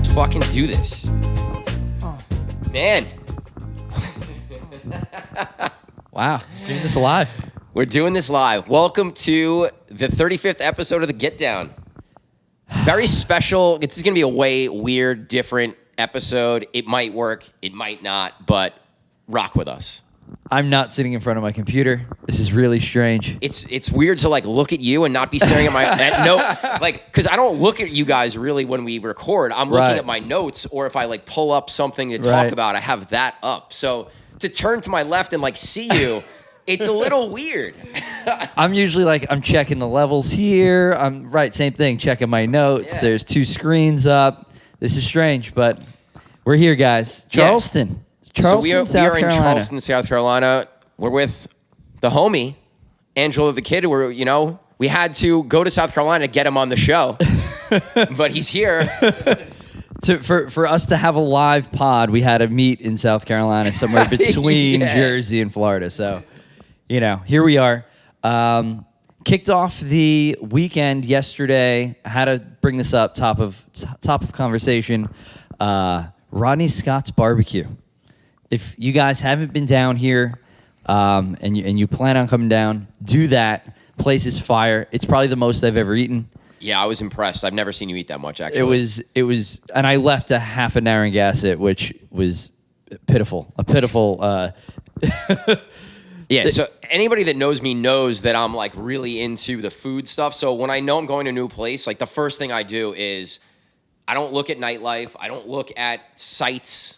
fucking do this. Man. Wow, doing this live. We're doing this live. Welcome to the 35th episode of The Get Down. Very special. This is going to be a way weird, different episode. It might work, it might not, but rock with us. I'm not sitting in front of my computer. This is really strange. It's weird to like look at you and not be staring at my because I don't look at you guys really when we record. I'm looking at my notes, or if I like pull up something to talk about, I have that up. So to turn to my left and like see you, it's a little weird. I'm usually like I'm checking the levels here. I'm same thing, checking my notes. Yeah. There's two screens up. This is strange, but we're here, guys. Charleston. Yeah. Charleston, so we are in Charleston, South Carolina. We're with the homie, Angelo the Kid. We had to go to South Carolina to get him on the show, but he's here. For us to have a live pod, we had to meet in South Carolina, somewhere between Jersey and Florida. So, here we are. Kicked off the weekend yesterday. I had to bring this up, top of conversation. Rodney Scott's Barbecue. If you guys haven't been down here and you plan on coming down, do that. Place is fire. It's probably the most I've ever eaten. Yeah, I was impressed. I've never seen you eat that much, actually. It was, and I left a half an hour in Gussin, which was pitiful. A pitiful. Yeah, so anybody that knows me knows that I'm like really into the food stuff. So when I know I'm going to a new place, like the first thing I do is I don't look at nightlife. I don't look at sites.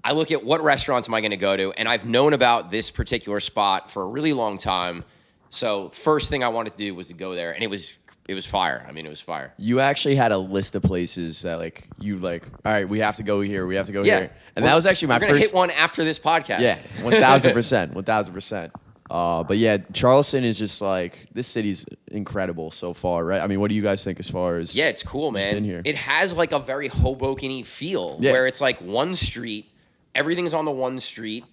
I look at what restaurants am I going to go to, and I've known about this particular spot for a really long time. So first thing I wanted to do was to go there, and it was fire. I mean, it was fire. You actually had a list of places that all right, we have to go here, we have to go here. And that was actually my first. We're going to hit one after this podcast. Yeah, 1,000%, 1,000%. But yeah, Charleston is just like, this city's incredible so far, right? I mean, what do you guys think as far as... Yeah, it's cool, man. Been here? It has like a very Hoboken-y feel, where it's like one street, everything's on the one street,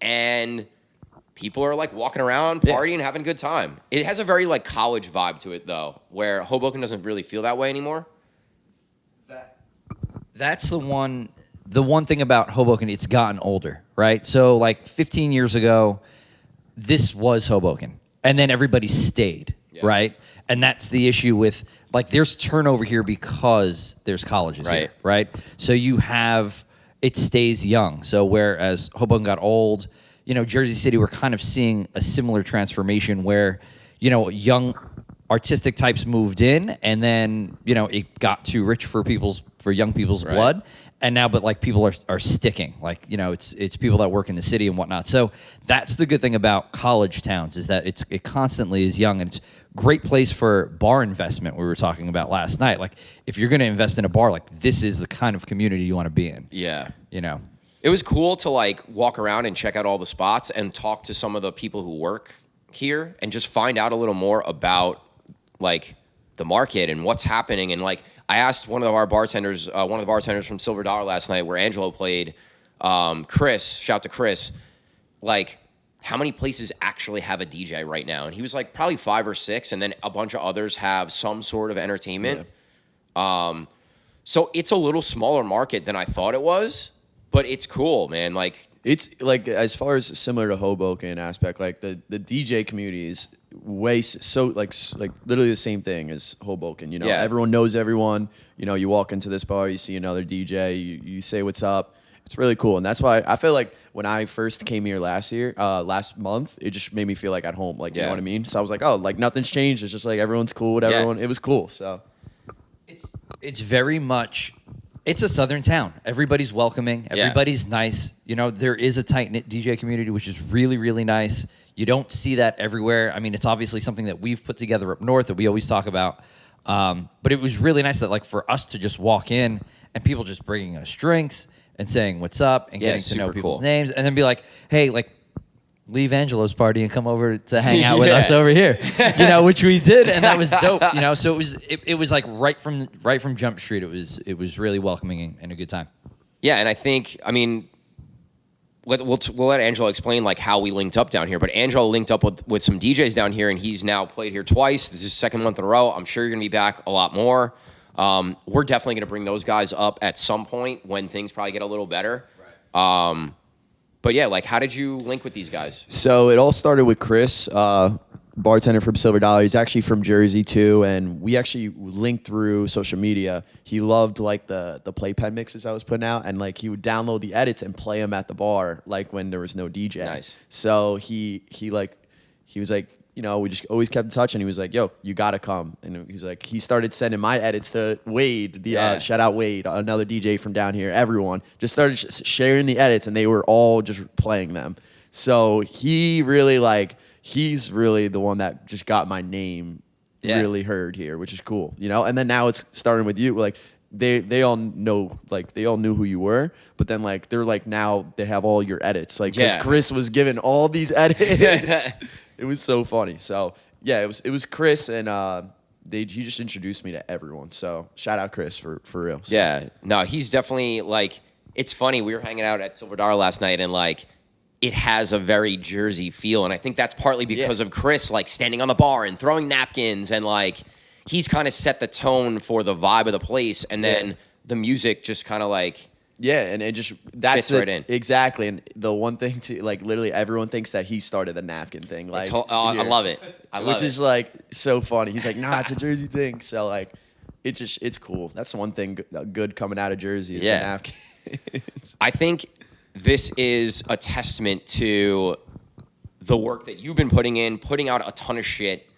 and people are like walking around, partying, having a good time. It has a very like college vibe to it, though, where Hoboken doesn't really feel that way anymore. That's the one thing about Hoboken, it's gotten older, right? So like 15 years ago, this was Hoboken, and then everybody stayed, right? And that's the issue with, like, there's turnover here because there's colleges here, right? So you have... It stays young. So whereas Hoboken got old, Jersey City, we're kind of seeing a similar transformation where, young artistic types moved in, and then, it got too rich for young people's blood. And now, but like people are sticking, like, it's people that work in the city and whatnot. So that's the good thing about college towns, is that it constantly is young, and it's great place for bar investment. We were talking about last night. Like, if you're going to invest in a bar, like, this is the kind of community you want to be in. Yeah. It was cool to like walk around and check out all the spots and talk to some of the people who work here and just find out a little more about like the market and what's happening. And like, I asked one of the bartenders from Silver Dollar last night, where Angelo played, Chris, shout to Chris, like, how many places actually have a DJ right now? And he was like, probably 5 or 6, and then a bunch of others have some sort of entertainment. Yeah. So it's a little smaller market than I thought it was, but it's cool, man. Like, it's like, as far as similar to Hoboken aspect, like the DJ community is like literally the same thing as Hoboken. Everyone knows everyone. You walk into this bar, you see another DJ, you say what's up. It's really cool, and that's why I feel like when I first came here last month, it just made me feel like at home, like, you know what I mean? So I was like, oh, like, nothing's changed. It's just like everyone's cool with everyone. It was cool, so. It's very much, it's a southern town. Everybody's welcoming. Everybody's nice. There is a tight-knit DJ community, which is really, really nice. You don't see that everywhere. I mean, it's obviously something that we've put together up north that we always talk about. But it was really nice that, like, for us to just walk in and people just bringing us drinks and saying what's up and getting to know people's names, and then be like, hey, like, leave Angelo's party and come over to hang out with us over here, which we did, and that was dope. So it was like right from Jump Street. It was really welcoming and a good time. Yeah, and I think, I mean, we'll let Angelo explain like how we linked up down here. But Angelo linked up with some DJs down here, and he's now played here twice. This is his second month in a row. I'm sure you're gonna be back a lot more. We're definitely going to bring those guys up at some point when things probably get a little better. Right. But yeah, like, how did you link with these guys? So it all started with Chris, bartender from Silver Dollar. He's actually from Jersey too, and we actually linked through social media. He loved like the playpen mixes I was putting out, and like he would download the edits and play them at the bar, like when there was no DJ. Nice. So he was like, you know, we just always kept in touch, and he was like, yo, you gotta come. And he's like, he started sending my edits to Wade, shout out Wade, another DJ from down here. Everyone just started sharing the edits, and they were all just playing them. So he really he's really the one that just got my name really heard here, which is cool, you know? And then now it's starting with you. Like they all know, like they all knew who you were, but then like they're like, now they have all your edits. Like, cause Chris was given all these edits. It was so funny. So yeah, it was Chris, and he just introduced me to everyone. So shout out Chris for real. So. Yeah, no, he's definitely like, it's funny. We were hanging out at Silver Dollar last night, and like, it has a very Jersey feel, and I think that's partly because of Chris, like standing on the bar and throwing napkins, and like he's kind of set the tone for the vibe of the place, and then the music just kind of like and it just that's fits right in. Exactly. And the one thing to like, literally everyone thinks that he started the napkin thing. Like, I love it. Which is like so funny. He's like, nah, it's a Jersey thing. So like, it's cool. That's the one thing good coming out of Jersey is the napkins. I think this is a testament to the work that you've been putting out a ton of shit,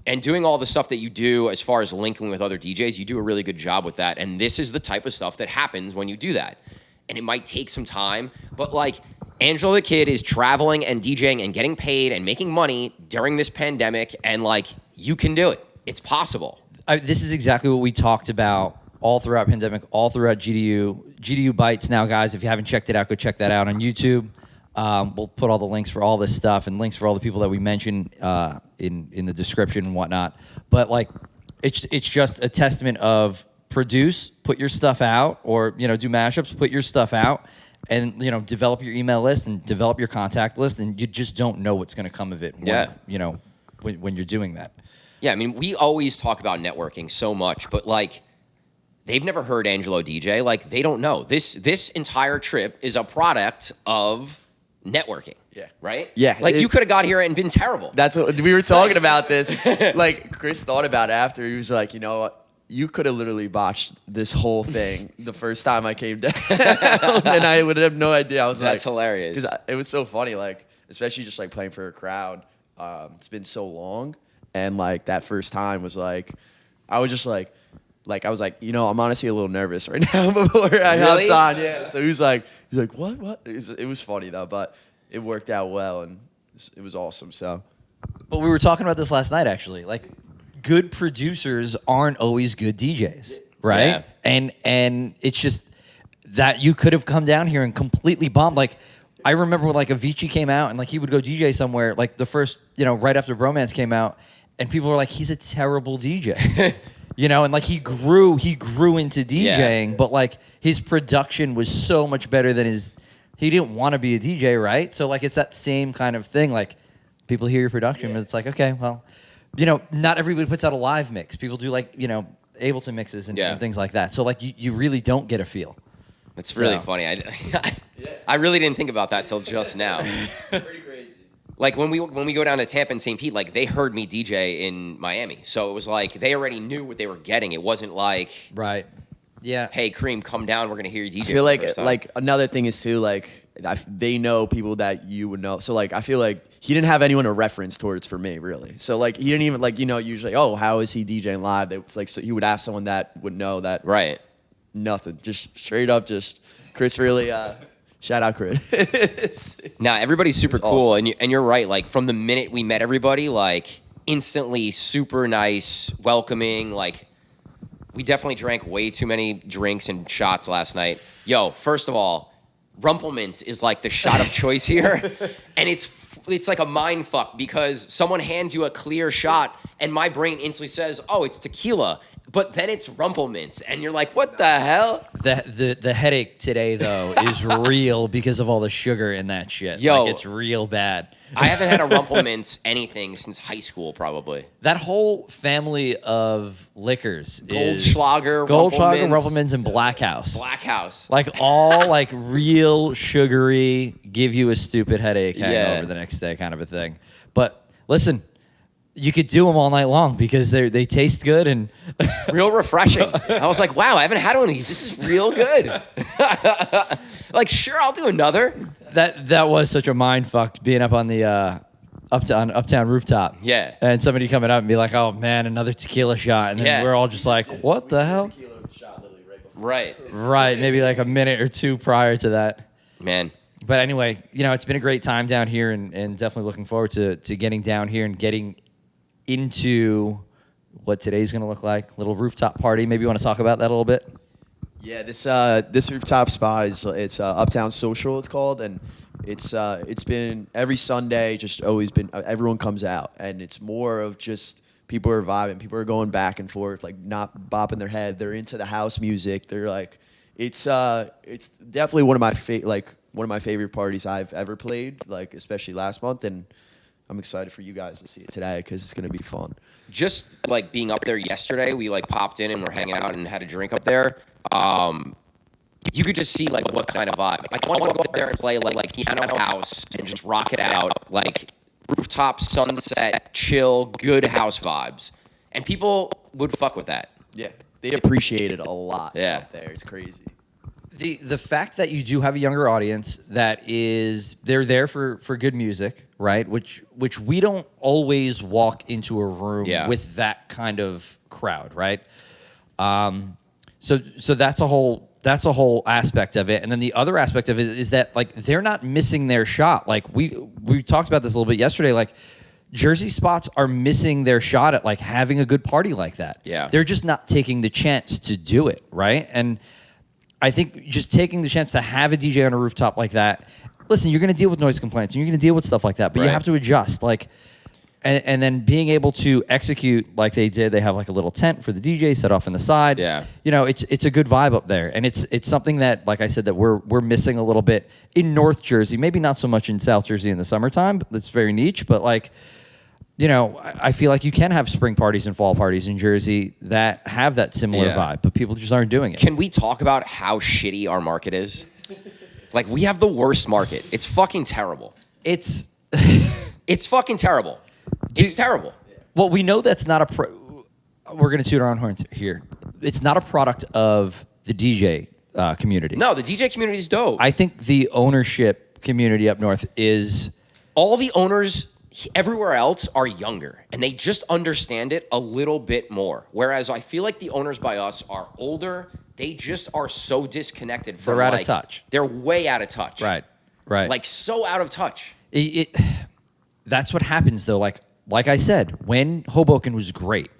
and doing all the stuff that you do as far as linking with other DJs. You do a really good job with that, and this is the type of stuff that happens when you do that. And it might take some time, but like Angelo the Kid is traveling and DJing and getting paid and making money during this pandemic, and like you can do it. It's possible. This is exactly what we talked about all throughout pandemic, all throughout GDU. GDU Bites now, guys. If you haven't checked it out, go check that out on YouTube. We'll put all the links for all this stuff and links for all the people that we mentioned in the description and whatnot. But like, it's just a testament of produce, put your stuff out, or you know, do mashups, put your stuff out, and you know, develop your email list and develop your contact list, and you just don't know what's going to come of it. When you're doing that. Yeah, I mean, we always talk about networking so much, but like, they've never heard Angelo DJ. Like, they don't know. This entire trip is a product of networking. Yeah. Right? Yeah. Like, you could have got here and been terrible. That's what we were talking about this. Like, Chris thought about it after. He was like, you know what? You could have literally botched this whole thing the first time I came down. And I would have no idea. I was That's hilarious. Because it was so funny, like, especially just like playing for a crowd. It's been so long. And like that first time was like, I was just like, I was like, you know, I'm honestly a little nervous right now before I hopped on. Yeah. So he's like, what? It was funny though, but it worked out well, and it was awesome. So, but we were talking about this last night, actually. Like, good producers aren't always good DJs, right? Yeah. And it's just that you could have come down here and completely bombed. Like, I remember when like Avicii came out and like he would go DJ somewhere, like the first, you know, right after Bromance came out, and people were like, he's a terrible DJ. You know, and like he grew into DJing, but like his production was so much better than he didn't want to be a DJ, right? So like it's that same kind of thing. Like, people hear your production, but it's like, okay, well, you know, not everybody puts out a live mix. People do like, you know, Ableton mixes and things like that. So like you really don't get a feel. That's really funny. I really didn't think about that till just now. Pretty crazy. Like when we go down to Tampa and St. Pete, like they heard me DJ in Miami, so it was like they already knew what they were getting. It wasn't like, right, yeah, hey Cream, come down, we're gonna hear you DJ. I feel like another thing is too, like they know people that you would know. So like I feel like he didn't have anyone to reference towards for me really. So like he didn't even like, you know, usually, oh, how is he DJing live? It's like, so he would ask someone that would know that. Right. Nothing. Just straight up. Just Chris really. Shout out Chris. Now everybody's super cool, awesome. and you're right. Like from the minute we met everybody, like instantly super nice, welcoming. Like we definitely drank way too many drinks and shots last night. Yo, first of all, Rumplemints is like the shot of choice here, and it's like a mind fuck because someone hands you a clear shot, and my brain instantly says, "Oh, it's tequila." but then it's Rumplemints, and you're like, what the hell? The headache today though is real because of all the sugar in that shit. Yo, like, it's real bad. I haven't had a Rumplemints anything since high school, probably. That whole family of liquors is Goldschlager, Rumplemints, and Black House. Black House. Like all like real sugary, give you a stupid headache hangover the next day kind of a thing. But listen, you could do them all night long because they taste good and real refreshing. I was like, wow, I haven't had one of these. This is real good. Like, sure, I'll do another. That was such a mind fuck being up on the uptown rooftop. Yeah. And somebody coming up and be like, oh man, another tequila shot. And then we're all just like, what the hell? Right. Right. Maybe like a minute or two prior to that. Man. But anyway, it's been a great time down here and definitely looking forward to getting down here and getting into what today's going to look like. Little rooftop party. Maybe you want to talk about that a little bit? Yeah, this rooftop spot it's Uptown Social, it's called, and it's been every Sunday, just always been, everyone comes out, and it's more of just people are vibing, people are going back and forth, like not bopping their head, they're into the house music, they're like, it's definitely one of my favorite parties I've ever played, like especially last month, and I'm excited for you guys to see it today because it's gonna be fun. Just like being up there yesterday, we like popped in and we're hanging out and had a drink up there. You could just see like what kind of vibe. Like I want to go up there and play like piano house and just rock it out, like rooftop sunset, chill, good house vibes, and people would fuck with that. Yeah, they appreciate it a lot. Yeah, up there, it's crazy. The fact that you do have a younger audience they're there for good music, right? Which we don't always walk into a room with that kind of crowd, right? So that's a whole aspect of it. And then the other aspect of it is that like they're not missing their shot. Like we talked about this a little bit yesterday, like Jersey spots are missing their shot at like having a good party like that. Yeah. They're just not taking the chance to do it, right? And I think just taking the chance to have a DJ on a rooftop like that, listen, you're going to deal with noise complaints and you're going to deal with stuff like that, but you have to adjust. Like, and then being able to execute like they did, they have like a little tent for the DJ set off on the side. Yeah. It's a good vibe up there. And it's something that, like I said, that we're missing a little bit in North Jersey, maybe not so much in South Jersey in the summertime, but that's very niche, but like, I feel like you can have spring parties and fall parties in Jersey that have that similar vibe, but people just aren't doing it. Can we talk about how shitty our market is? Like, we have the worst market. It's fucking terrible. It's fucking terrible. It's terrible. Well, we know that's not we're going to toot our own horns here. It's not a product of the DJ community. No, the DJ community is dope. I think the ownership community up north is... All the owners everywhere else are younger, and they just understand it a little bit more. Whereas I feel like the owners by us are older. They just are so disconnected from They're out of touch. They're way out of touch. Right. Like so out of touch. That's what happens though. Like I said, when Hoboken was great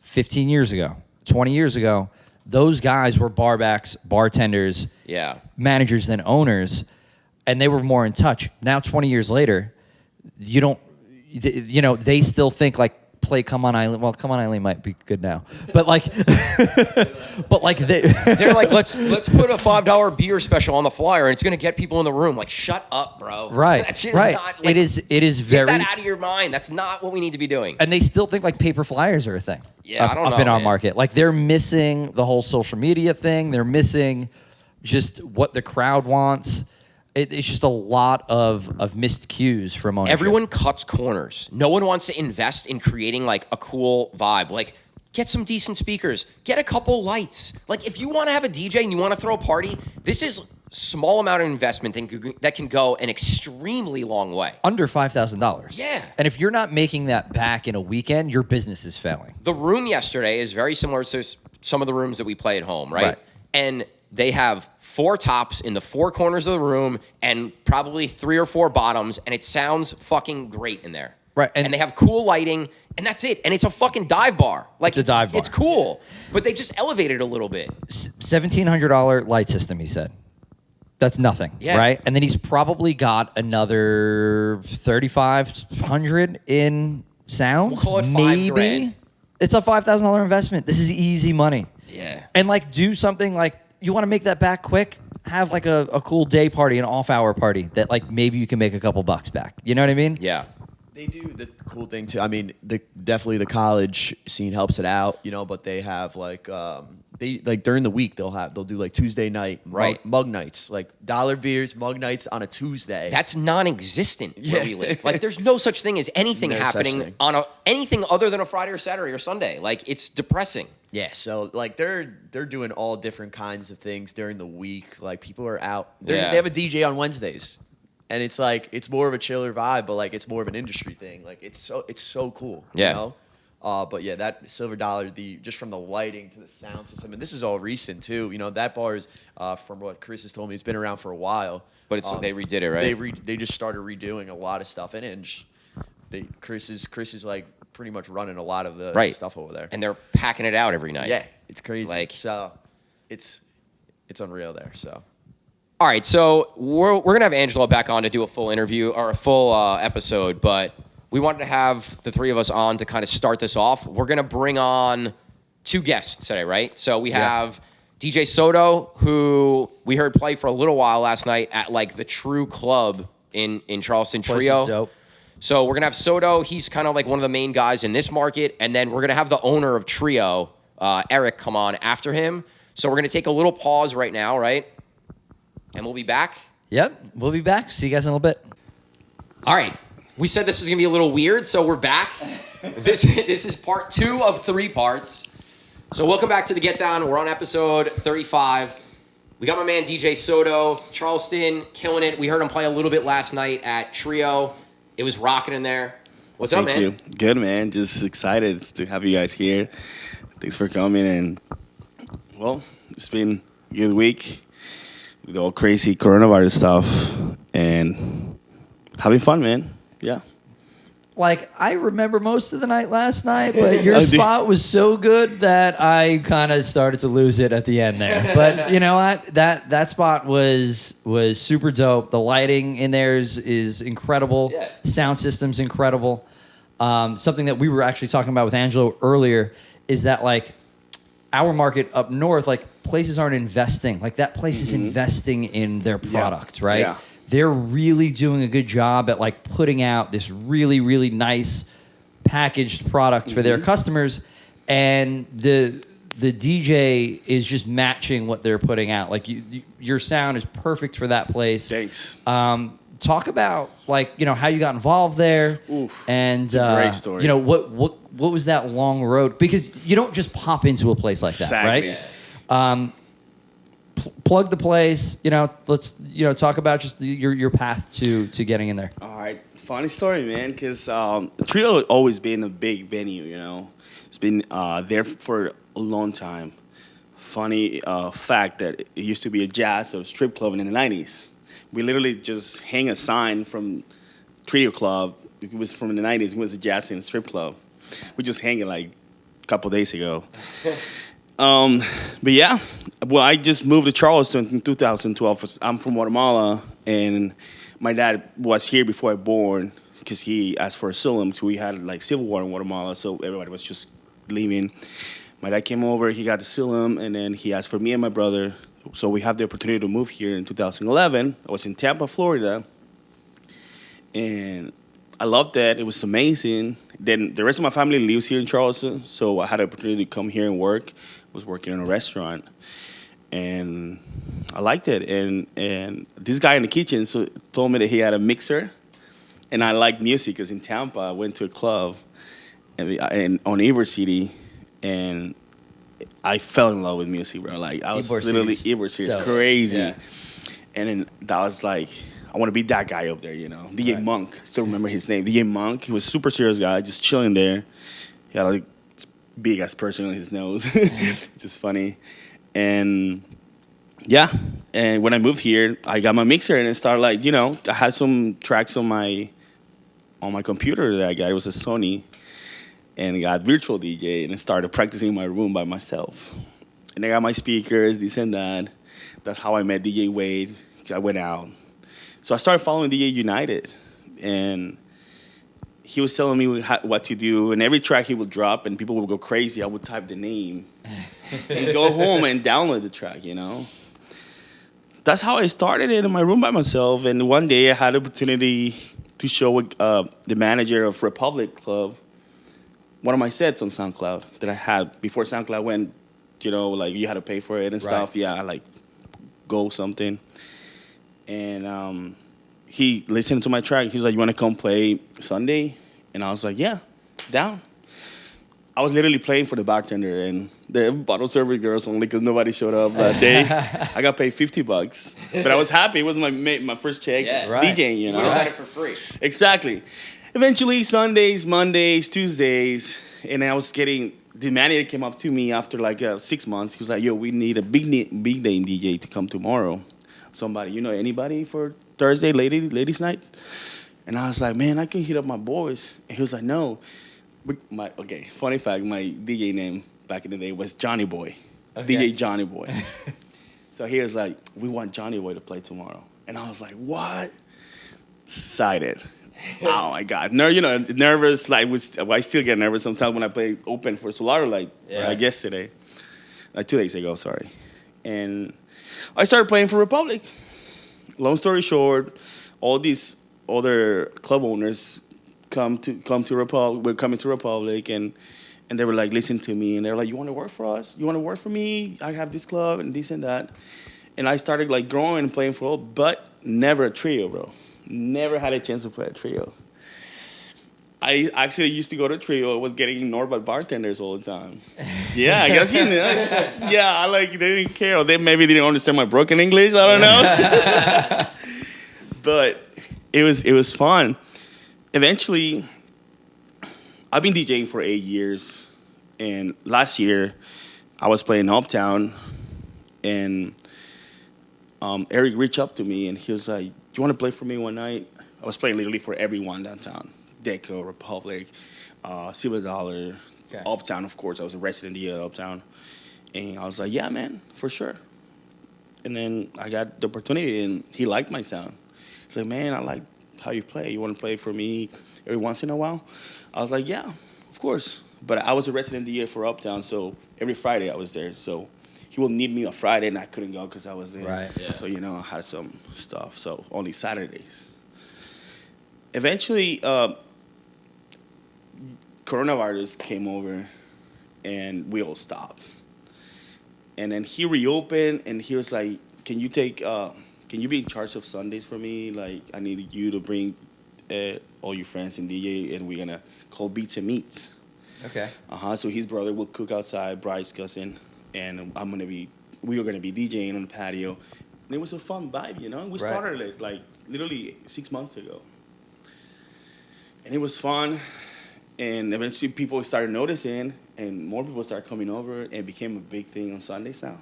15 years ago, 20 years ago, those guys were barbacks, bartenders, managers than owners, and they were more in touch. Now 20 years later, they still think like play Come On Eileen. Well, Come On Eileen might be good now, but like, they're like, let's put a $5 beer special on the flyer, and it's gonna get people in the room. Like, shut up, bro. Right, That's just right. not, like, it is very. Get that out of your mind. That's not what we need to be doing. And they still think like paper flyers are a thing. Yeah, I don't know, up in our man. market. Like they're missing the whole social media thing. They're missing just what the crowd wants. It's just a lot of missed cues from ownership. Everyone cuts corners. No one wants to invest in creating like a cool vibe. Like, get some decent speakers. Get a couple lights. Like, if you want to have a DJ and you want to throw a party, this is small amount of investment that can go an extremely long way. Under $5,000. Yeah. And if you're not making that back in a weekend, your business is failing. The room yesterday is very similar to some of the rooms that we play at home, right? And they have 4 tops in the 4 corners of the room and probably 3 or 4 bottoms, and it sounds fucking great in there. Right. And they have cool lighting, and that's it. And it's a fucking dive bar. Like, it's a dive bar. It's cool, but they just elevated it a little bit. $1,700 light system, he said. That's nothing, right? And then he's probably got another $3,500 in sounds. We'll call it maybe. $5,000. It's a $5,000 investment. This is easy money. Yeah. And like do something like you want to make that back quick, have like a cool day party, an off-hour party that like maybe you can make a couple bucks back. You know what I mean? Yeah. They do the cool thing too. I mean, definitely the college scene helps it out, but they have like they like during the week they'll do like Tuesday night mug nights, like dollar beers, mug nights on a Tuesday. That's non-existent where we live. Like there's no such thing as anything happening on anything other than a Friday or Saturday or Sunday. Like it's depressing. Yeah, so like they're doing all different kinds of things during the week. Like people are out. They have a DJ on Wednesdays. And it's like it's more of a chiller vibe, but like it's more of an industry thing. Like it's so cool. Yeah. But yeah, that Silver Dollar, just from the lighting to the sound system, and this is all recent too. That bar is from what Chris has told me, it's been around for a while. But they redid it, right? They just started redoing a lot of stuff in it, and Chris is like pretty much running a lot of the stuff over there. And they're packing it out every night. Yeah, it's crazy. Like so, it's unreal there. So. All right, so we're gonna have Angelo back on to do a full interview or a full episode, but we wanted to have the three of us on to kind of start this off. We're gonna bring on two guests today, right? So we have DJ Soto, who we heard play for a little while last night at like the True Club in Charleston, Trio. Place is dope. So we're gonna have Soto. He's kind of like one of the main guys in this market, and then we're gonna have the owner of Trio, Eric, come on after him. So we're gonna take a little pause right now, right? And we'll be back. Yep, we'll be back. See you guys in a little bit. All right. We said this was going to be a little weird, so we're back. This is part 2 of 3 parts. So welcome back to The Get Down. We're on episode 35. We got my man DJ Soto, Charleston, killing it. We heard him play a little bit last night at Trio. It was rocking in there. What's up, man? Thank you. Good, man. Just excited to have you guys here. Thanks for coming. And, well, it's been a good week. With all crazy coronavirus stuff and having fun, man. Yeah. Like, I remember most of the night last night, but your spot was so good that I kind of started to lose it at the end there. But you know what? That spot was super dope. The lighting in there is incredible. Yeah. Sound system's incredible. Something that we were actually talking about with Angelo earlier is that, like, our market up north, like, places aren't investing. Like, that place is investing in their product, right? Yeah. They're really doing a good job at, like, putting out this really, really nice packaged product for their customers, and the DJ is just matching what they're putting out. Like, your sound is perfect for that place. Thanks. Talk about, like, how you got involved there. Oof, and it's a great story. What was that long road? Because you don't just pop into a place like that, right? Plug the place. Let's talk about just your path to getting in there. All right. Funny story, man, because Trio has always been a big venue, It's been there for a long time. Funny fact that it used to be a jazz or strip club in the 90s. We literally just hang a sign from Trio Club. It was from the 90s. It was a jazz and strip club. We just hang it like a couple days ago. But yeah, well, I just moved to Charleston in 2012. I'm from Guatemala, and my dad was here before I was born because he asked for asylum. So we had like civil war in Guatemala, so everybody was just leaving. My dad came over, he got asylum, and then he asked for me and my brother. So we had the opportunity to move here in 2011. I was in Tampa, Florida, and I loved that. It was amazing. Then the rest of my family lives here in Charleston, so I had the opportunity to come here and work. I was working in a restaurant, and I liked it. And this guy in the kitchen told me that he had a mixer, and I liked music because in Tampa I went to a club and on Ybor City, and I fell in love with music, bro. Like, I was literally, Ybor City is crazy. Yeah. And then that was like, I want to be that guy up there, DJ Monk. Still remember his name. DJ Monk. He was a super serious guy, just chilling there. He had like big ass person on his nose. Just funny. And yeah. And when I moved here, I got my mixer and it started like, I had some tracks on my computer that I got. It was a Sony. And I got virtual DJ and I started practicing in my room by myself. And I got my speakers, this and that. That's how I met DJ Wade. I went out. So I started following DJ United. And he was telling me what to do, and every track he would drop, and people would go crazy. I would type the name and go home and download the track, you know. That's how I started it in my room by myself. And one day I had the opportunity to show the manager of Republic Club one of my sets on SoundCloud that I had before SoundCloud went, you know, like you had to pay for it and stuff. Yeah, like Go something. And he listened to my track. He was like, "You want to come play Sunday?" And I was like, "Yeah, down." I was literally playing for the bartender and the bottle service girls only because nobody showed up that day. I got paid $50, but I was happy. It was my first check DJing, you know. You would have done it for free. Exactly. Eventually, Sundays, Mondays, Tuesdays, and I was getting, the manager came up to me after like 6 months. He was like, "Yo, we need a big name DJ to come tomorrow. Somebody, you know anybody for Thursday, ladies night?" And I was like, "Man, I can hit up my boys." And he was like, "No." Funny fact, my DJ name back in the day was Johnny Boy. Okay. DJ Johnny Boy. So he was like, "We want Johnny Boy to play tomorrow." And I was like, "What?" Excited. Oh my God. Nervous. Like, I still get nervous sometimes when I play open for Solardo, like yesterday. Like 2 days ago, sorry. And I started playing for Republic. Long story short, all these other club owners come to Republic. We're coming to Republic, and they were like, listen to me, and they were like, "You want to work for us? You want to work for me? I have this club and this and that." And I started like growing and playing for all, but never a trio, bro. Never had a chance to play a trio. I actually used to go to trio. I was getting ignored by bartenders all the time. Yeah, I guess you know. Yeah, they didn't care. Or they maybe didn't understand my broken English. I don't know. But it was fun. Eventually, I've been DJing for 8 years, and last year I was playing Uptown, and Eric reached up to me and he was like, "Do you want to play for me one night?" I was playing literally for everyone downtown: Deco, Republic, Silver Dollar, Uptown. Of course, I was a resident DJ at Uptown, and I was like, "Yeah, man, for sure." And then I got the opportunity, and he liked my sound. He's like, "Man, I like how you play. You want to play for me every once in a while?" I was like, "Yeah, of course." But I was a resident DJ for Uptown, so every Friday I was there. So he will need me on Friday, and I couldn't go because I was there. Right. Yeah. So, I had some stuff. So only Saturdays. Eventually, coronavirus came over, and we all stopped. And then he reopened, and he was like, "Can you be in charge of Sundays for me? Like, I need you to bring all your friends and DJ, and we're gonna call Beats and Meats." Okay. So his brother will cook outside, Bryce Gussin, and we are gonna be DJing on the patio. And it was a fun vibe, We started it like literally 6 months ago, and it was fun. And eventually, people started noticing, and more people started coming over, and it became a big thing on Sundays now.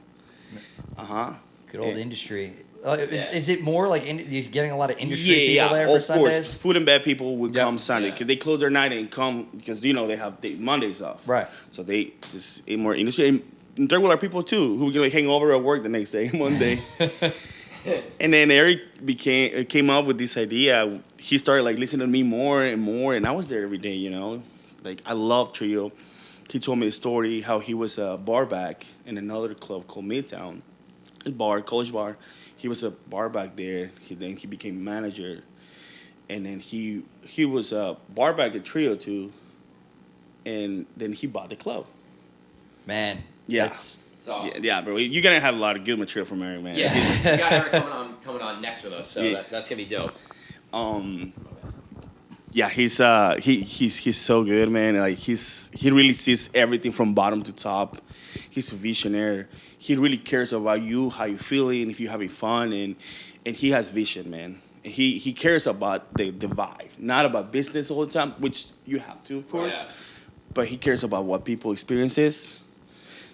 Good old industry. Is it more like you're getting a lot of industry people there for Sundays? Of course. Food and bed people would come Sunday because they close their night and come because they have Mondays off. Right. So they just more industry and regular people too who would hang over at work the next day, Monday. And then Eric came up with this idea. He started listening to me more and more, and I was there every day. Like I love Trio. He told me a story how he was a bar back in another club called Midtown, college bar. He was a bar back there. Then he became manager, and then he was a bar back at Trio too. And then he bought the club. Man, yeah, it's awesome. Yeah, bro. You're gonna have a lot of good material from Eric, man. Yeah, we got Eric coming on next with us, so that's gonna be dope. Yeah, he's so good, man. Like he really sees everything from bottom to top. He's a visionary. He really cares about you, how you feeling, if you're having fun, and he has vision, man. And he cares about the vibe, not about business all the time, which you have to, of course. Oh, yeah. But he cares about what people experiences.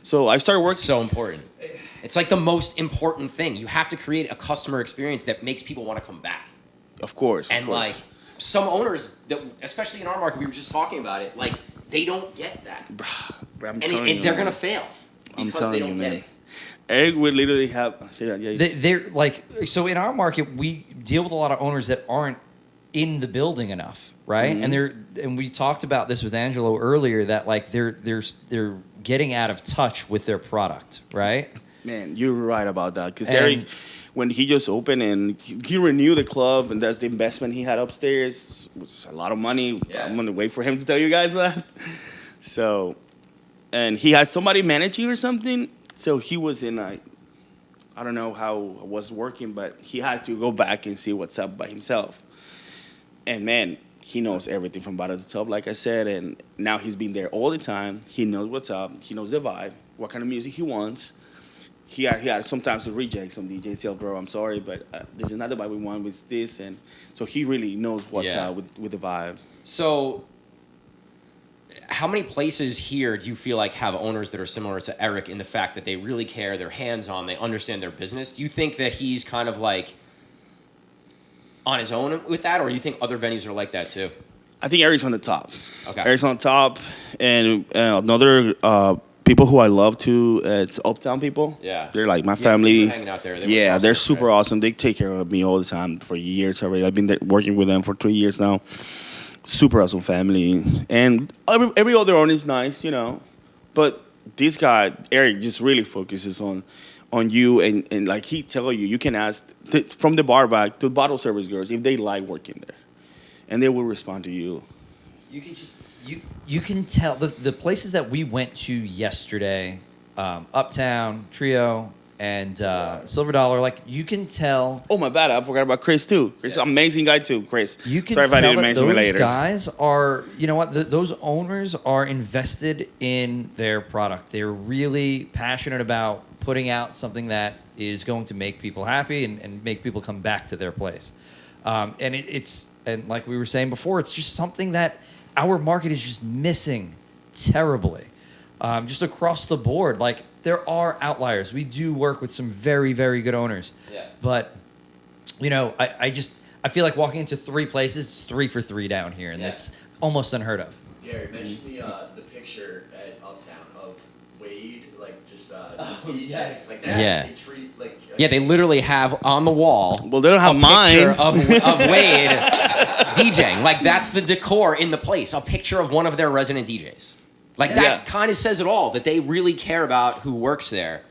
So I started working. So important. It's like the most important thing. You have to create a customer experience that makes people want to come back. Of course. And like some owners that, especially in our market, we were just talking about it. Like they don't get that, and they're gonna fail because they don't get it. Eric would literally have. They're like, so in our market, we deal with a lot of owners that aren't in the building enough, right? And we talked about this with Angelo earlier, that like they're getting out of touch with their product, right? Man, you're right about that. Because Eric, when he just opened and he renewed the club, and that's the investment he had upstairs, was a lot of money. Yeah. I'm gonna wait for him to tell you guys that. So, and he had somebody managing or something. So he was in I don't know how it was working, but he had to go back and see what's up by himself. And man, he knows everything from bottom to top, like I said. And now he's been there all the time. He knows what's up. He knows the vibe, what kind of music he wants. He had sometimes to reject some DJs, tell bro, I'm sorry, but this is not the vibe we want with this. And so he really knows what's up with the vibe. So how many places here do you feel like have owners that are similar to Eric in the fact that they really care, they're hands-on, they understand their business? Do you think that he's kind of like on his own with that, or do you think other venues are like that too? I think Eric's on the top. Okay. Eric's on top. And another people who I love too, it's Uptown people. Yeah. They're like my family. They're hanging out there. They're super awesome. They take care of me all the time for years already. I've been working with them for 3 years now. Super awesome family. And every other owner is nice, you know. But this guy, Eric, just really focuses on you, and like he tell you, you can ask from the bar back to bottle service girls if they like working there, and they will respond to you. You can just you can tell the places that we went to yesterday, Uptown, Trio, and Silver Dollar. Like you can tell. Oh my bad, I forgot about Chris too. Chris, is an amazing guy too. Chris, you can sorry if I tell didn't that mention those it later. guys are, you know what? Those owners are invested in their product. They're really passionate about putting out something that is going to make people happy and make people come back to their place. And it's like we were saying before, it's just something that our market is just missing terribly. Just across the board, like there are outliers. We do work with some very, very good owners. Yeah. But, you know, I feel like walking into 3 places, it's 3 for 3 down here, and that's almost unheard of. Gary, mention the picture at Uptown of Wade, like just DJs. Yes. Like that. Yeah. They treat, like, Yeah, they literally have on the wall. Well, they don't have a mine. picture of Wade DJing. Like that's the decor in the place. A picture of one of their resident DJs. Like that kind of says it all. That they really care about who works there.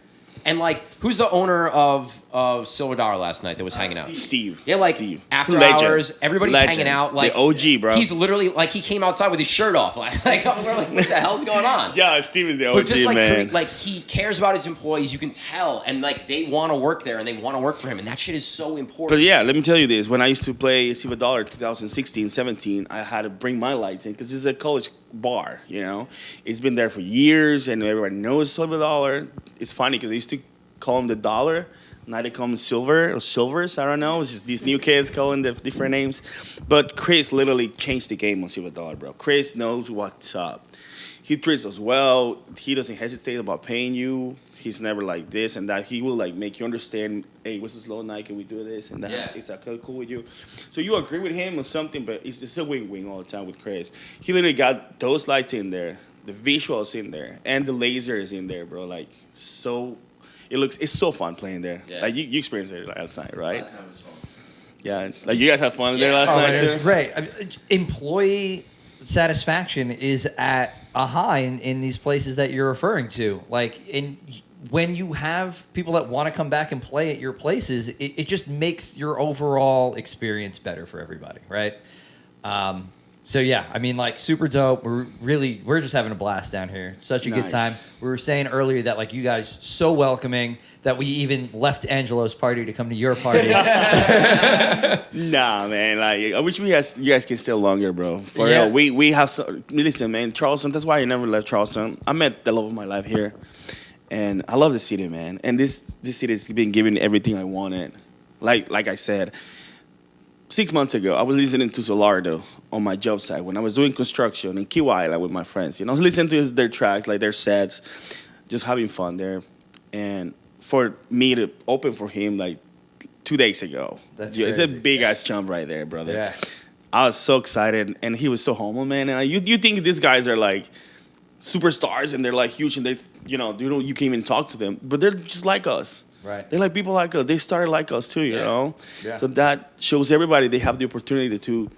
And like, who's the owner of Silver Dollar last night that was hanging out? Steve. Yeah, like Steve. after Legend. hours, everybody's Legend. hanging out. Like the OG, bro. He's literally like he came outside with his shirt off. Like we're like, what the hell's going on? Yeah, Steve is the OG, but just like man. like he cares about his employees. You can tell, and like they want to work there and they want to work for him, and that shit is so important. But yeah, let me tell you this. When I used to play Silver Dollar 2016, 17, I had to bring my lights in because it's a college bar, you know. It's been there for years, and everybody knows Silver Dollar. It's funny because they used to call them the Dollar. Now they call them Silver or Silvers. I don't know. It's just these new kids calling the different names. But Chris literally changed the game on Silver Dollar, bro. Chris knows what's up. He treats us well. He doesn't hesitate about paying you. He's never like this and that. He will like make you understand, hey, what's this low night? Can we do this? And that. Yeah. Is that cool with you? So you agree with him on something, but it's a wing-wing all the time with Chris. He literally got those lights in there, the visuals in there, and the lasers in there, bro. Like, so... It's so fun playing there. Yeah. Like you experienced it last night, right? Last night was fun. Yeah, like you guys had fun there last night too. It was great. I mean, employee satisfaction is at a high in these places that you're referring to. Like when you have people that want to come back and play at your places, it just makes your overall experience better for everybody, right? So yeah, I mean, like super dope. We're just having a blast down here. Such a good time. We were saying earlier that like you guys so welcoming that we even left Angelo's party to come to your party. Nah, man. Like I wish you guys can stay longer, bro. For real, we have listen, man. Charleston. That's why I never left Charleston. I met the love of my life here, and I love the city, man. And this city has been giving everything I wanted. Like I said. 6 months ago, I was listening to Solardo on my job site when I was doing construction in Key Island with my friends. You know, I was listening to their tracks, like their sets, just having fun there. And for me to open for him like 2 days ago, it's a big ass jump right there, brother. Yeah. I was so excited, and he was so humble, man. And you think these guys are like superstars and they're like huge, and they, you can't even talk to them, but they're just like us. Right. They're like people like us. They started like us too, you know? Yeah. So that shows everybody they have the opportunity to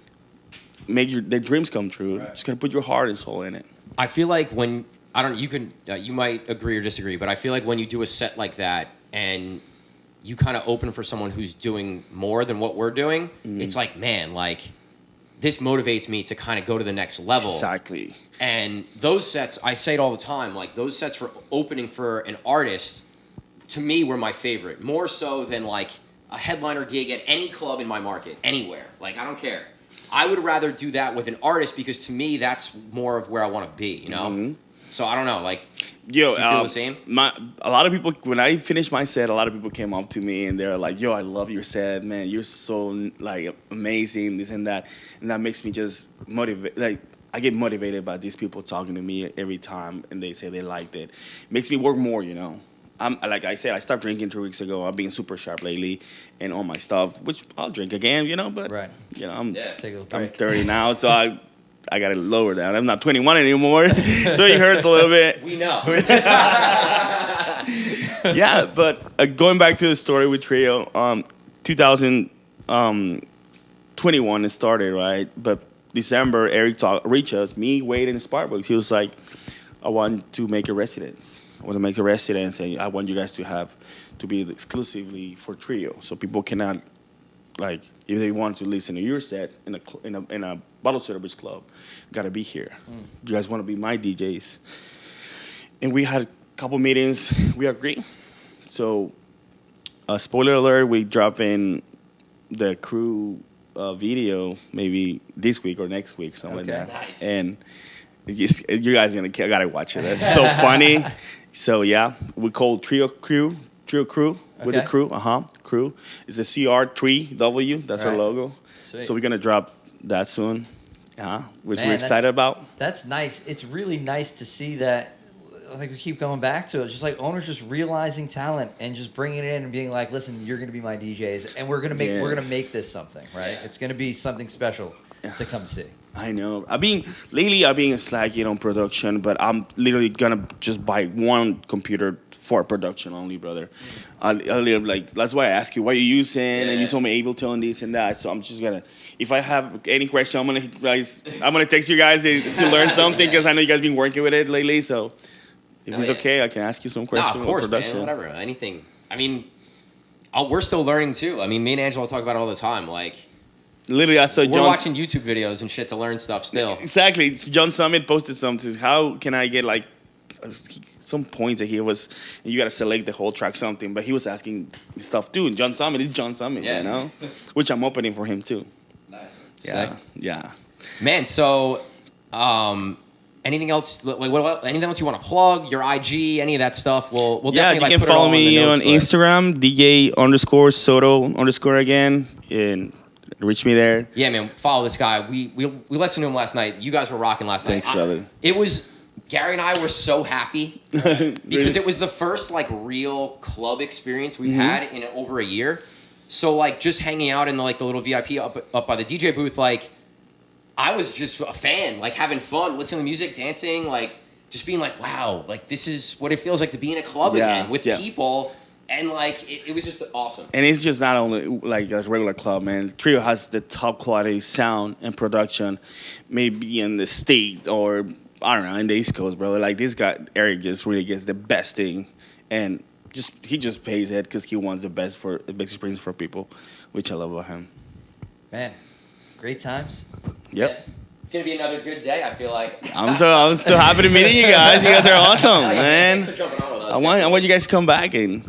make their dreams come true. Just gotta put your heart and soul in it. I feel like when you might agree or disagree, but I feel like when you do a set like that and you kind of open for someone who's doing more than what we're doing, it's like, man, like this motivates me to kind of go to the next level. Exactly. And those sets, I say it all the time, like those sets for opening for an artist, to me, were my favorite. More so than like a headliner gig at any club in my market, anywhere. Like, I don't care. I would rather do that with an artist because to me, that's more of where I want to be, you know? Mm-hmm. So I don't know, like, yo, do you feel the same? A lot of people, when I finished my set, a lot of people came up to me and they're like, yo, I love your set, man. You're so, like, amazing, this and that. And that makes me just motivate, like, I get motivated by these people talking to me every time and they say they liked it. It makes me work more, you know? Like I said, I stopped drinking 2 weeks ago. I've been super sharp lately and all my stuff, which I'll drink again, you know, but, you know, I'm 30 now, so I got to lower that. I'm not 21 anymore, so it hurts a little bit. We know. Yeah, but going back to the story with Trio, 2021 it started, right? But December, Eric reached us, me, Wade, and Sparkbucks. He was like, I want to make a residence. I want to make a residence, and I want you guys to be exclusively for Trio, so people cannot, like, if they want to listen to your set in a bottle service club, gotta be here. You guys want to be my DJs? And we had a couple meetings. We agreed. So, spoiler alert: we drop in the crew video maybe this week or next week, something like that. Nice. And you guys gotta watch it. It's so funny. So yeah, we call Trio Crew with the crew. Crew. It's a CR3W. That's our logo. Sweet. So we're gonna drop that soon. Which we're excited about. That's nice. It's really nice to see that. Like we keep going back to it, just like owners just realizing talent and just bringing it in and being like, listen, you're gonna be my DJs, and we're gonna make this something, right? It's gonna be something special to come see. I know. Lately I've been slacking on production, but I'm literally gonna just buy one computer for production only, brother. I like that's why I asked you what you're using, and you told me Ableton, this and that. So I'm just gonna, if I have any question, I'm gonna text you guys to learn something because I know you guys been working with it lately. So if it's okay, I can ask you some questions. Of course, on production. man. Whatever, anything. I mean, we're still learning too. I mean, me and Angelo talk about it all the time, like. Literally, I saw We're watching YouTube videos and shit to learn stuff still. Exactly. John Summit posted something. How can I get like some points that you got to select the whole track something, but he was asking stuff too. And John Summit is John Summit, you know? Which I'm opening for him too. Nice. Yeah. Sick. Yeah. Man, so anything else? Like, anything else you want to plug? Your IG, any of that stuff? We'll definitely you can follow me on Instagram, DJ_Soto_ again, and reach me there. Yeah, man, follow this guy. We listened to him last night. You guys were rocking last night. Thanks, brother. Gary and I were so happy because it was the first like real club experience we've had in over a year. So like just hanging out in the little VIP up by the DJ booth, like I was just a fan, like having fun, listening to music, dancing, like just being like, wow, like this is what it feels like to be in a club again with people. And, like, it was just awesome. And it's just not only, like, a regular club, man. Trio has the top quality sound and production, maybe in the state or, I don't know, in the East Coast, brother. Like, this guy, Eric, just really gets the best thing. And he just pays it because he wants the best experience for people, which I love about him. Man, great times. Yep. Yeah. It's going to be another good day, I feel like. I'm so happy to meet you guys. You guys are awesome, man. Thanks for jumping on with us. I want you guys to come back and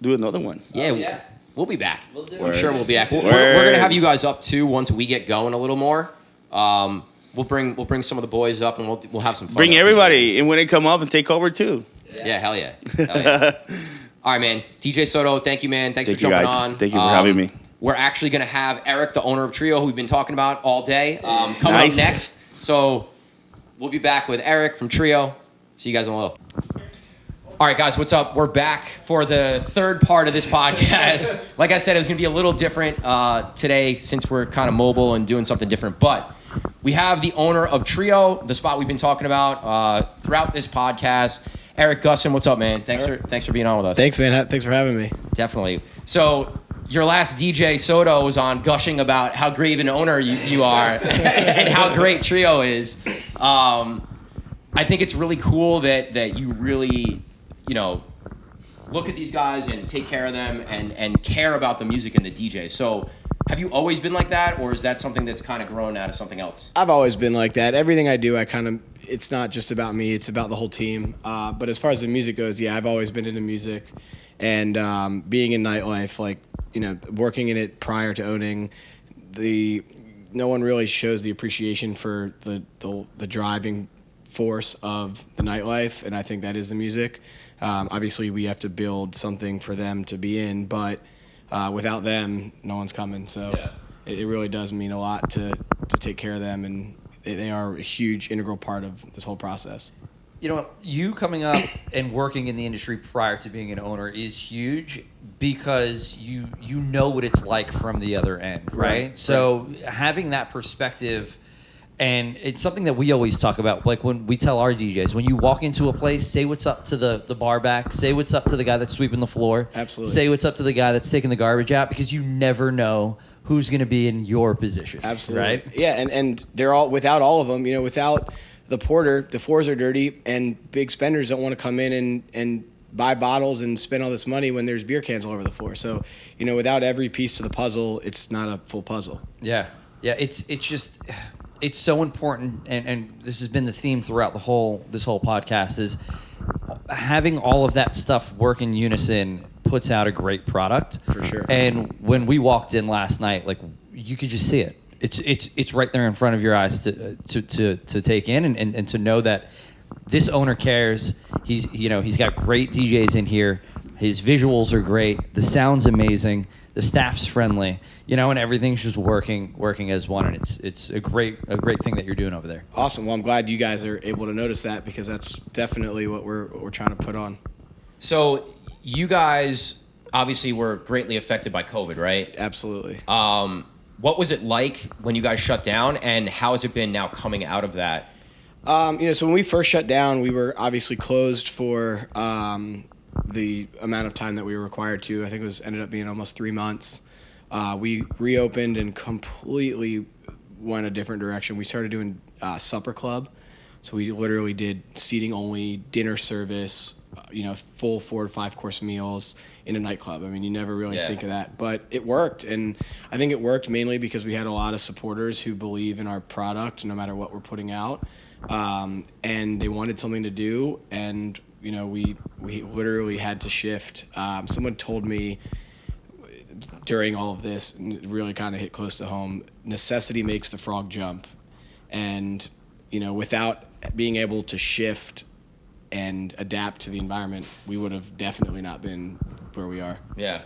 do another one. Yeah, we'll be back. We'll do I'm it. sure we'll be back. We're going to have you guys up too once we get going a little more. We'll bring some of the boys up and we'll have some fun. Bring everybody, and when they come up and take over too. Yeah, hell yeah. All right, man. DJ Soto, thank you, man. Thanks for jumping on. Thank you for having me. We're actually going to have Eric, the owner of Trio, who we've been talking about all day, coming up next. So we'll be back with Eric from Trio. See you guys in a little. All right, guys, what's up? We're back for the third part of this podcast. Like I said, it was going to be a little different today since we're kind of mobile and doing something different. But we have the owner of Trio, the spot we've been talking about throughout this podcast. Eric Gussin, what's up, man? Thanks for being on with us. Thanks, man. Thanks for having me. Definitely. So your last DJ Soto was on gushing about how great of an owner you are and how great Trio is. I think it's really cool that you really, look at these guys and take care of them and care about the music and the DJ. So have you always been like that, or is that something that's kind of grown out of something else? I've always been like that. Everything I do, it's not just about me, it's about the whole team. But as far as the music goes, yeah, I've always been into music. And being in nightlife, working in it prior to owning, no one really shows the appreciation for the driving force of the nightlife, and I think that is the music. Obviously, we have to build something for them to be in, but without them, no one's coming. So it really does mean a lot to take care of them, and they are a huge integral part of this whole process. You coming up and working in the industry prior to being an owner is huge because you know what it's like from the other end, right? So having that perspective, and it's something that we always talk about, like when we tell our DJs, when you walk into a place, say what's up to the bar back, say what's up to the guy that's sweeping the floor. Absolutely. Say what's up to the guy that's taking the garbage out, because you never know who's going to be in your position. Absolutely. Right? Yeah, and they're all, without all of them, without the porter, the floors are dirty, and big spenders don't want to come in and buy bottles and spend all this money when there's beer cans all over the floor. So, without every piece to the puzzle, it's not a full puzzle. Yeah. Yeah, it's just, it's so important, and this has been the theme throughout this whole podcast, is having all of that stuff work in unison puts out a great product. For sure. And when we walked in last night, you could just see it. It's right there in front of your eyes to take in and to know that this owner cares. He's got great DJs in here. His visuals are great. The sound's amazing. The staff's friendly. And everything's just working as one. And it's a great thing that you're doing over there. Awesome. Well, I'm glad you guys are able to notice that, because that's definitely what we're trying to put on. So you guys obviously were greatly affected by COVID, right? Absolutely. What was it like when you guys shut down, and how has it been now coming out of that? So when we first shut down, we were obviously closed for the amount of time that we were required to. I think it ended up being almost 3 months. We reopened and completely went a different direction. We started doing supper club. So we literally did seating only, dinner service, full 4 to 5 course meals in a nightclub. I mean, you never really think of that, but it worked. And I think it worked mainly because we had a lot of supporters who believe in our product no matter what we're putting out. And they wanted something to do. And, we literally had to shift. Someone told me during all of this, and it really kind of hit close to home, necessity makes the frog jump. And, without being able to shift and adapt to the environment, we would have definitely not been where we are. Yeah.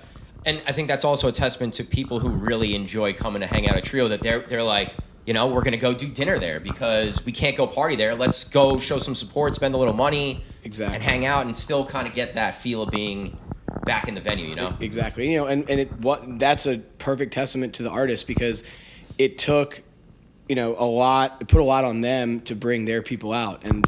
And I think that's also a testament to people who really enjoy coming to hang out at Trio, that they're like, we're going to go do dinner there because we can't go party there. Let's go show some support, spend a little money, Exactly. and hang out and still kind of get that feel of being back in the venue, Exactly. That's a perfect testament to the artist, because it took it put a lot on them to bring their people out. And,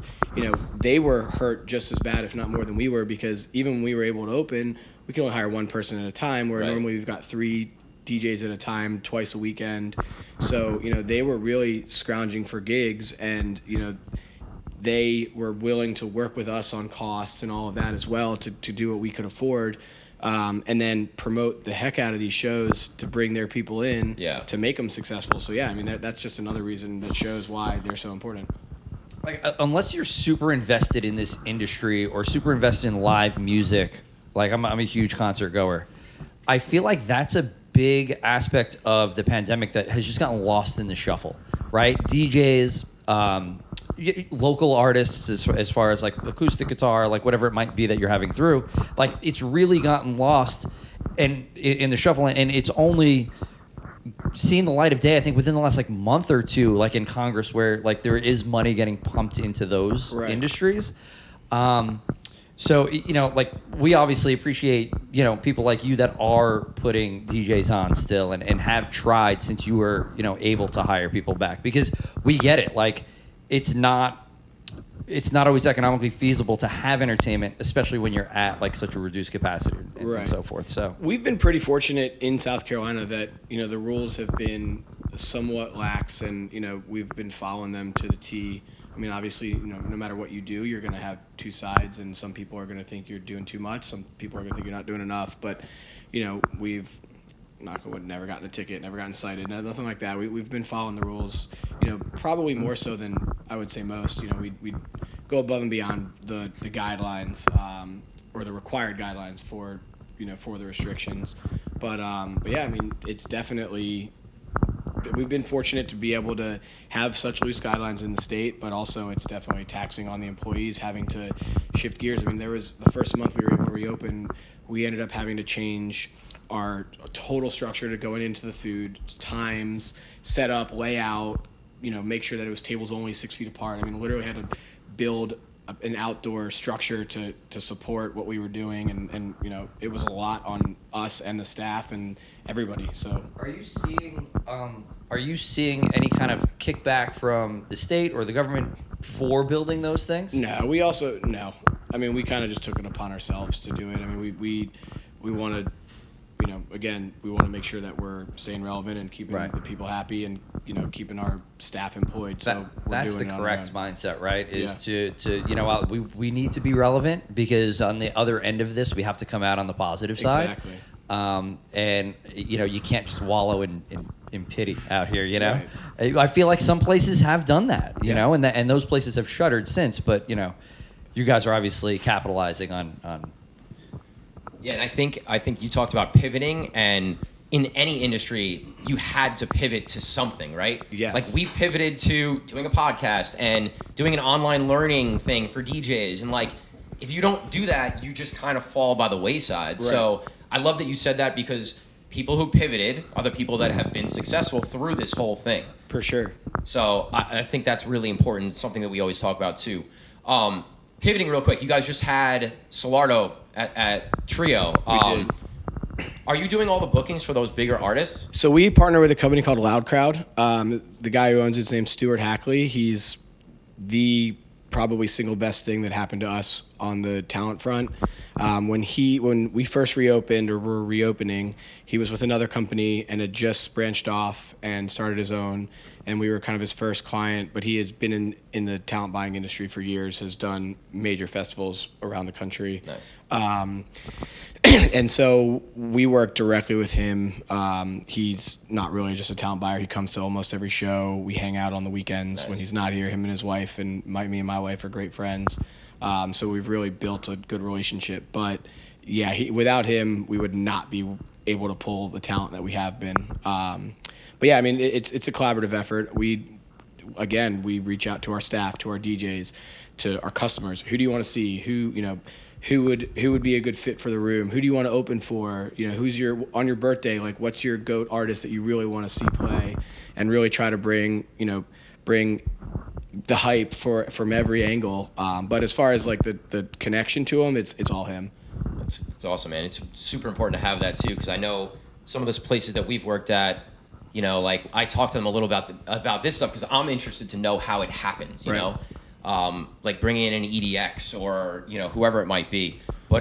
they were hurt just as bad, if not more than we were, because even when we were able to open, we could only hire one person at a time, where normally we've got 3 DJs at a time, twice a weekend. So, they were really scrounging for gigs, and, they were willing to work with us on costs and all of that as well to do what we could afford. And then promote the heck out of these shows to bring their people in to make them successful. So, that's just another reason that shows why they're so important. Unless you're super invested in this industry or super invested in live music, I'm a huge concert goer. I feel like that's a big aspect of the pandemic that has just gotten lost in the shuffle, right? DJs, local artists, as far as acoustic guitar, whatever it might be that you're having through, it's really gotten lost in the shuffle, and it's only seen the light of day, I think, within the last month or two, in Congress, where there is money getting pumped into those industries. So, we obviously appreciate, people like you that are putting DJs on still and have tried since you were, able to hire people back, because we get it. It's not it's not always economically feasible to have entertainment, especially when you're at like such a reduced capacity and so forth. So we've been pretty fortunate in South Carolina that, the rules have been somewhat lax, and, we've been following them to the T. I mean, obviously, no matter what you do, you're going to have two sides, and some people are going to think you're doing too much. Some people are going to think you're not doing enough. But, we've never gotten a ticket, never gotten cited, nothing like that. We've been following the rules, probably more so than I would say most. We go above and beyond the guidelines or the required guidelines for the restrictions. But yeah, I mean, it's definitely. We've been fortunate to be able to have such loose guidelines in the state, but also it's definitely taxing on the employees having to shift gears. I mean, there was the first month we were able to reopen, we ended up having to change our total structure to going into the food, times, setup, layout, make sure that it was tables only 6 feet apart. I mean, literally had to build an outdoor structure to support what we were doing, and it was a lot on us and the staff and everybody. So are you seeing any kind of kickback from the state or the government for building those things? No, no. I mean, we kind of just took it upon ourselves to do it. I mean, we want to, again, we want to make sure that we're staying relevant and keeping the people happy and, keeping our staff employed. So that's the correct mindset, right? Is to we need to be relevant, because on the other end of this, we have to come out on the positive side. Exactly. And you can't just wallow in pity out here. I feel like some places have done that, and those places have shuttered since. But you guys are obviously capitalizing on. Yeah, and I think you talked about pivoting, and in any industry, you had to pivot to something, right? Yes. Like we pivoted to doing a podcast and doing an online learning thing for DJs, and like if you don't do that, you just kind of fall by the wayside. Right. So I love that you said that, because people who pivoted are the people that have been successful through this whole thing. For sure. So I think that's really important, something that we always talk about too. Pivoting real quick, you guys just had Solardo at Trio. We did. Are you doing all the bookings for those bigger artists? So we partner with a company called Loud Crowd. The guy who owns it's named Stuart Hackley. He's the probably single best thing that happened to us on the talent front. When we first reopened, or were reopening, he was with another company and had just branched off and started his own, and we were kind of his first client. But he has been in the talent buying industry for years, has done major festivals around the country. Nice. And so we work directly with him. He's not really just a talent buyer. He comes to almost every show. We hang out on the weekends when he's not here. Him and his wife, and me and my wife are great friends. So we've really built a good relationship. But yeah, without him, we would not be able to pull the talent that we have been. But yeah, I mean, it's a collaborative effort. We reach out to our staff, to our DJs, to our customers. Who do you want to see? Who would be a good fit for the room? Who do you want to open for? Who's on your birthday? Like, what's your GOAT artist that you really want to see play? And really try to bring the hype from every angle. But as far as like the connection to him, it's all him. It's awesome, man. It's super important to have that too, because I know some of those places that we've worked at. Like I talked to them a little about this stuff, because I'm interested to know how it happens. You know. Like bringing in an EDX or whoever it might be, but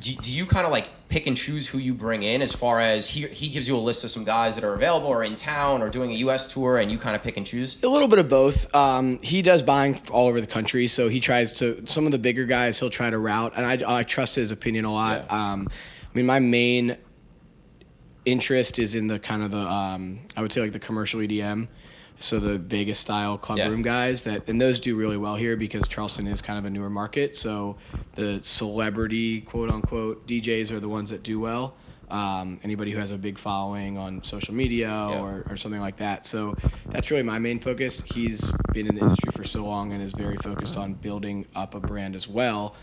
do you kind of like pick and choose who you bring in, as far as he gives you a list of some guys that are available or in town or doing a US tour, and you kind of pick and choose? A little bit of both. He does buying all over the country, so he tries to, some of the bigger guys he'll try to route, and I trust his opinion a lot. Yeah. I mean, my main interest is in the kind of the I would say like the commercial EDM. So the Vegas style club room guys, and those do really well here, because Charleston is kind of a newer market. So the celebrity quote unquote DJs are the ones that do well. Anybody who has a big following on social media or something like that. So that's really my main focus. He's been in the industry for so long and is very focused on building up a brand as well.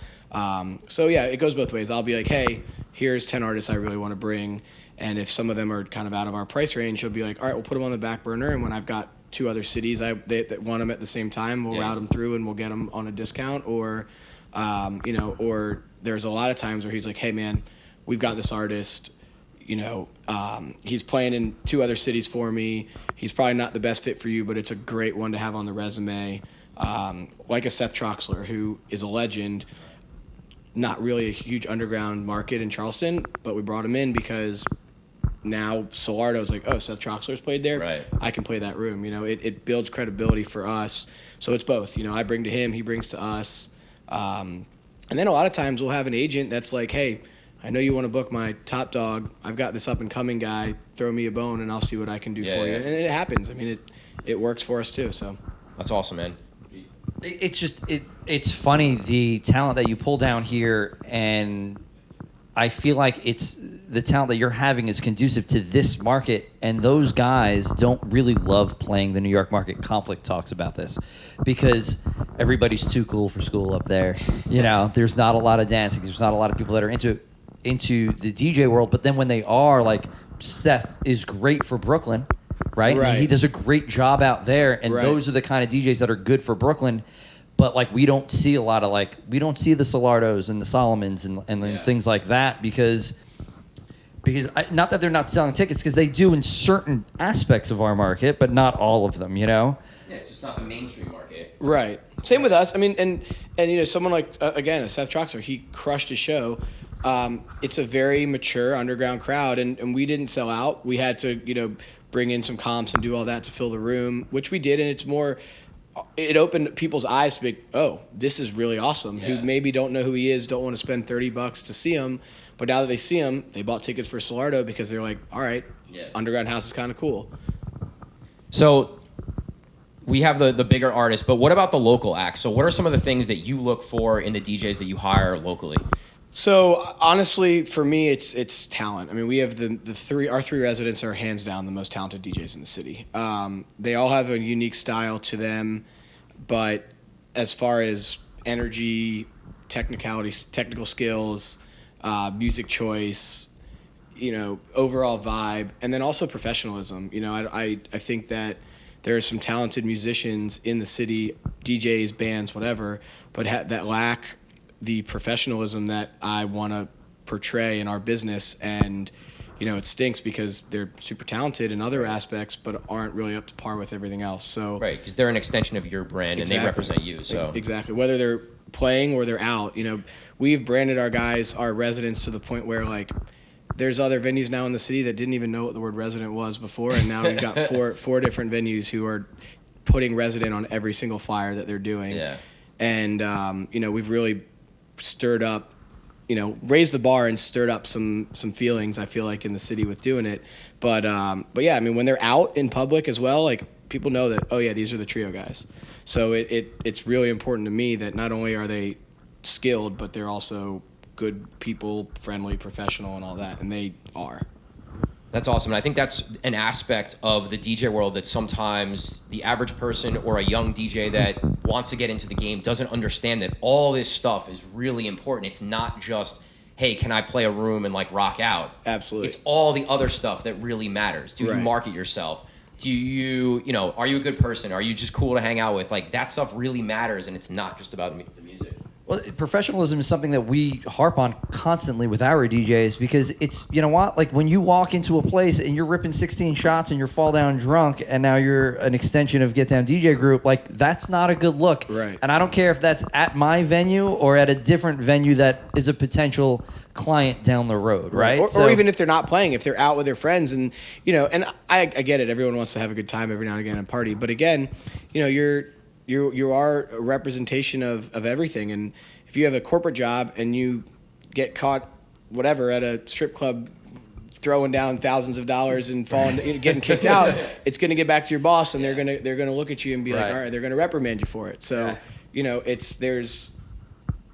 So yeah, it goes both ways. I'll be like, hey, here's 10 artists I really want to bring. And if some of them are kind of out of our price range, he'll be like, all right, we'll put them on the back burner. And when I've got 2 other cities that want them at the same time, we'll route them through and we'll get them on a discount. Or, or there's a lot of times where he's like, hey man, we've got this artist, he's playing in 2 other cities for me. He's probably not the best fit for you, but it's a great one to have on the resume. like a Seth Troxler, who is a legend. Not really a huge underground market in Charleston, but we brought him in because now Solardo's like, oh, Seth Troxler's played there. Right. I can play that room. You know, it builds credibility for us. So it's both. You know, I bring to him, he brings to us. And then a lot of times we'll have an agent that's like, hey, I know you want to book my top dog. I've got this up and coming guy. Throw me a bone and I'll see what I can do for you. And it happens. I mean, it works for us too. So that's awesome, man. It's funny the talent that you pull down here, and I feel like it's the talent that you're having is conducive to this market, and those guys don't really love playing the New York market. Conflict talks about this because everybody's too cool for school up there. You know, there's not a lot of dancing. There's not a lot of people that are into the DJ world. But then when they are, like, Seth is great for Brooklyn, right? Right. He does a great job out there, and those are the kind of DJs that are good for Brooklyn. But like we don't see a lot of we don't see the Solardos and the Solomons and things like that because not that they're not selling tickets, because they do in certain aspects of our market, but not all of them. You know. Yeah, it's just not the mainstream market. Right. Same with us. I mean, and you know, someone like again, a Seth Troxler, he crushed his show. It's a very mature underground crowd, and we didn't sell out. We had to, you know, bring in some comps and do all that to fill the room, which we did, and it opened people's eyes to be, oh, this is really awesome. Yeah. Who maybe don't know who he is, don't want to spend $30 to see him, but now that they see him, they bought tickets for Solardo because they're like, all right, underground house is kind of cool. So we have the bigger artists, but what about the local acts? So what are some of the things that you look for in the DJs that you hire locally? So honestly, for me, it's talent. I mean, we have our three residents are hands down the most talented DJs in the city. They all have a unique style to them, but as far as energy, technical skills, music choice, you know, overall vibe, and then also professionalism. You know, I think that there are some talented musicians in the city, DJs, bands, whatever, but that lack the professionalism that I want to portray in our business. And, you know, it stinks because they're super talented in other aspects, but aren't really up to par with everything else. So right, because they're an extension of your brand, and they represent you. So exactly, whether they're playing or they're out, you know, we've branded our guys, our residents, to the point where, like, there's other venues now in the city that didn't even know what the word resident was before, and now we've got four different venues who are putting resident on every single flyer that they're doing. Yeah. And you know, we've really stirred up, you know, raised the bar and stirred up some feelings, I feel like, in the city with doing it. But yeah, I mean, when they're out in public as well, like, people know that, oh yeah, these are the Trio guys. So it's really important to me that not only are they skilled, but they're also good people, friendly, professional, and all that, and they are. That's awesome. And I think that's an aspect of the DJ world that sometimes the average person or a young DJ that wants to get into the game doesn't understand, that all this stuff is really important. It's not just, hey, can I play a room and, like, rock out? Absolutely. It's all the other stuff that really matters. Do you market yourself? Do you know, are you a good person? Are you just cool to hang out with? Like, that stuff really matters, and it's not just about the music. Well, professionalism is something that we harp on constantly with our DJs, because it's, you know what, like, when you walk into a place and you're ripping 16 shots and you're fall down drunk and now you're an extension of Get Down DJ Group, like, that's not a good look. Right. And I don't care if that's at my venue or at a different venue that is a potential client down the road, right? Or even if they're not playing, if they're out with their friends, and, you know, and I get it, everyone wants to have a good time every now and again and party, but again, you know, you are a representation of everything. And if you have a corporate job and you get caught, whatever, at a strip club throwing down thousands of dollars and getting kicked out, it's going to get back to your boss, and they're going to look at you and be like, all right, they're going to reprimand you for it. So, you know, there's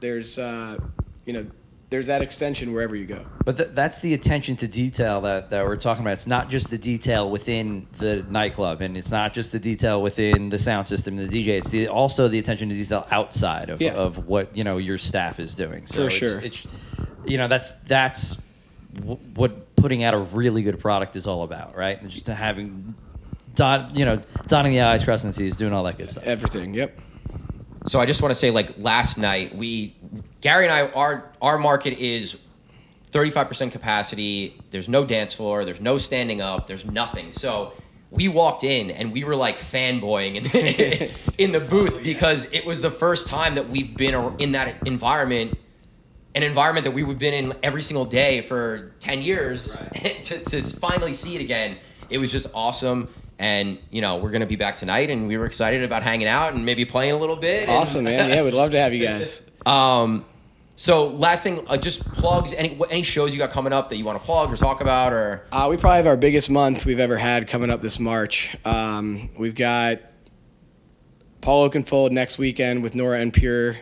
you know, there's that extension wherever you go. But that's the attention to detail that we're talking about. It's not just the detail within the nightclub, and it's not just the detail within the sound system and the DJ. It's also the attention to detail outside of what, you know, your staff is doing. So for sure. It's you know, that's what putting out a really good product is all about, right? And just having dotting the I's, crossing the T's, doing all that good stuff. Everything, yep. So I just want to say, like, last night, Gary and I, our market is 35% capacity. There's no dance floor. There's no standing up. There's nothing. So we walked in and we were like fanboying in the booth because it was the first time that we've been in that environment, an environment that we've been in every single day for 10 years. Right. to finally see it again. It was just awesome. And, you know, we're going to be back tonight, and we were excited about hanging out and maybe playing a little bit. Awesome, man. Yeah, we'd love to have you guys. So last thing, just plugs, any shows you got coming up that you want to plug or talk about? Or we probably have our biggest month we've ever had coming up this March. We've got Paul Oakenfold next weekend with Nora and Pure.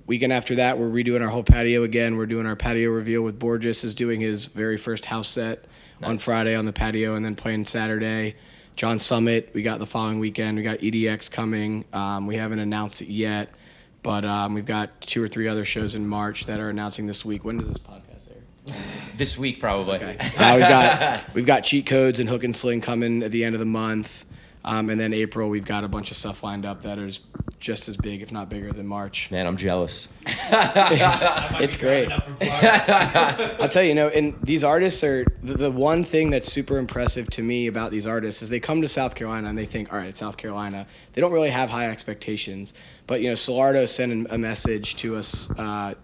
Weekend after that, we're redoing our whole patio again. We're doing our patio reveal with Borgeous is doing his very first house set on Friday on the patio, and then playing Saturday. John Summit, we got the following weekend. We got EDX coming. We haven't announced it yet, but we've got 2 or 3 other shows in March that are announcing this week. When does this podcast air? This week, probably. Okay. We've got Cheat Codes and Hook and Sling coming at the end of the month. And then April, we've got a bunch of stuff lined up that is just as big, if not bigger, than March. Man, I'm jealous. It's great. I'll tell you, and these artists are, the one thing that's super impressive to me about these artists is they come to South Carolina and they think, all right, it's South Carolina. They don't really have high expectations. But, Solardo sent a message to us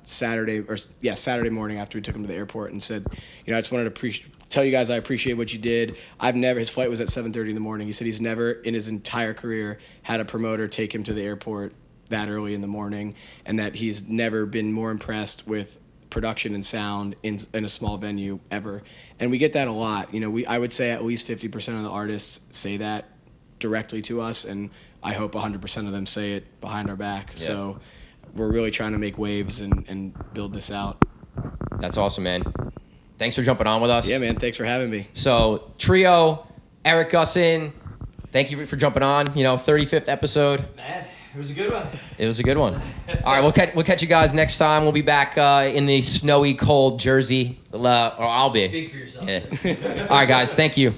Saturday morning after we took him to the airport and said, I just wanted to tell you guys I appreciate what you did. His flight was at 7:30 in the morning. He said he's never in his entire career had a promoter take him to the airport that early in the morning, and that he's never been more impressed with production and sound in a small venue ever. And we get that a lot. I would say at least 50% of the artists say that directly to us, and I hope 100% of them say it behind our back. Yeah. So we're really trying to make waves and build this out. That's awesome, man. Thanks for jumping on with us. Yeah, man. Thanks for having me. So, Trio, Eric Gussin, thank you for jumping on. 35th episode. Man, it was a good one. It was a good one. All right, we'll catch you guys next time. We'll be back in the snowy, cold Jersey. Or I'll be. Speak for yourself. Yeah. All right, guys. Thank you.